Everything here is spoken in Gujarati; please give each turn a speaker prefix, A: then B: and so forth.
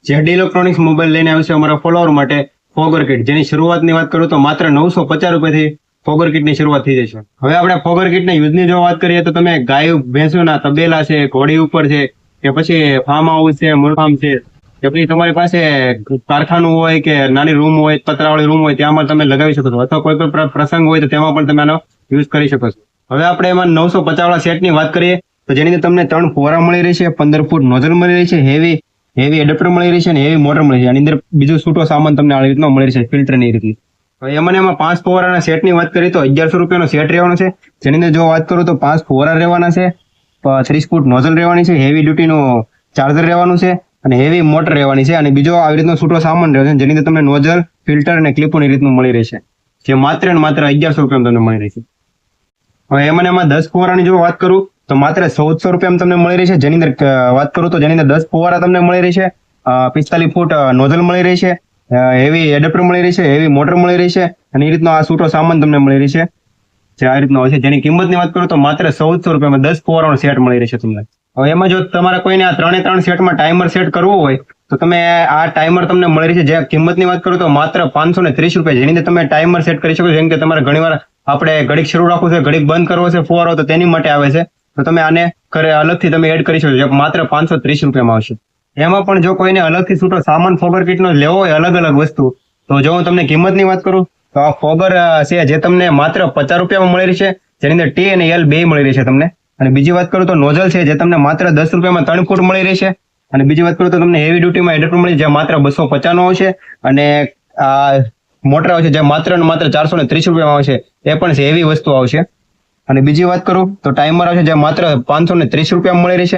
A: જેડ ઇલેક્ટ્રોનિક્સ મોબાઈલ લઈને આવ્યું છે અમારા ફોલોઅર માટે ફોગર કિટ, જેની શરૂઆતની વાત કરું તો માત્ર 950 રૂપિયાથી ફોગર કિટની શરૂઆત થઈ જશે. હવે આપણે ફોગર કિટના યુઝની જો વાત કરીએ તો તમે ગાય ભેંસોના તબેલા છે, ઘોડી ઉપર છે, કે પછી ફાર્મ હાઉસ છે, મુરફાર્મ છે, કે પછી તમારી પાસે કારખાનું હોય કે નાની રૂમ હોય, પતરાવાળી રૂમ હોય, ત્યાંમાં તમે લગાવી શકો છો, અથવા કોઈ પણ પ્રસંગ હોય તો તેમાં પણ તમે આનો યુઝ કરી શકો છો. હવે આપણે એમાં 950 વાળા સેટની વાત કરીએ તો જેની અંદર તમને 3 ફુવારા મળી રહી છે, 15 ફૂટ નોઝલ મળી રહી છે, હેવી એડપ્ટર મળી રહી છે અને હેવી મોટર મળી છે. આની અંદર બીજું છૂટો સામાન તમને આ રીતનો મળી છે, ફિલ્ટરની રીતની. હવે એમાં 5 ફુવારાના સેટની વાત કરીએ તો 1100 રૂપિયાનો સેટ રહેવાનો છે. જેની અંદર જો વાત કરું તો 5 ફુવારા રહેવાના છે, 30 ફૂટ નોઝલ રહેવાની છે, હેવી ડ્યુટીનું ચાર્જર રહેવાનું છે અને હેવી મોટર રહેવાની છે. અને બીજો આવી રીતનો છૂટો સામાન રહેશે જેની અંદર તમને નોઝલ, ફિલ્ટર અને ક્લિપોની રીતનું મળી રહેશે, જે માત્ર ને માત્ર 1100 રૂપિયામાં તમને મળી રહેશે. હવે એમાં 10 ફુવારાની જો વાત કરું તો માત્ર 1400 રૂપિયામાં તમને મળી રહી છે. જેની અંદર વાત કરું તો જેની અંદર 10 ફુવારા તમને મળી રહી છે, 45 ફૂટ નોઝલ મળી રહી છે, હેવી એડપ્ટર મળી રહી છે, હેવી મોટર મળી રહી છે અને એ રીતનો આ છૂટો સામાન તમને મળી રહી છે, જે આ રીતનો હોય છે. જેની કિંમતની વાત કરું તો માત્ર 1400 રૂપિયામાં 10 ફુવારાનો સેટ મળી રહેશે તમને. હવે એમાં જો તમારે કોઈને આ 3 સેટમાં ટાઈમર સેટ કરવું હોય તો તમે આ ટાઈમર તમને મળી રહી છે. જે કિંમતની વાત કરું તો માત્ર 530 રૂપિયા, જેની અંદર તમે ટાઈમર સેટ કરી શકો છો. જેમ કે તમારે ઘણીવાર આપણે ઘડીક શરૂ રાખવું છે, ઘડીક બંધ કરવો છે ફુવારો, તો તેની માટે આવે છે. તો તમે આને અલગથી તમે એડ કરી શકો છો, જે માત્ર 530 રૂપિયામાં આવશે. એમાં પણ જો કોઈને અલગથી છૂટો સામાન ફોગર કિટનો લેવો હોય, અલગ અલગ વસ્તુ, તો જો હું તમને કિંમતની વાત કરું તો આ ફોગર છે જે તમને માત્ર 50 રૂપિયામાં મળી રહી છે, જેની અંદર ટી અને એલ 2 મળી રહી છે તમને. અને બીજી વાત કરું તો નોઝલ છે જે તમને માત્ર 10 રૂપિયામાં 3 ફૂટ મળી રહી છે. અને બીજી વાત કરું તો તમને હેવી ડ્યુટીમાં એડપ્ટર મળી જે માત્ર 250 નો આવશે. અને આ મોટર આવશે જે માત્ર ને માત્ર 430 રૂપિયામાં આવશે, એ પણ હેવી વસ્તુ આવશે. અને બીજી વાત કરું તો ટાઈમર આવશે જે માત્ર 530 રૂપિયામાં મળી રહી છે.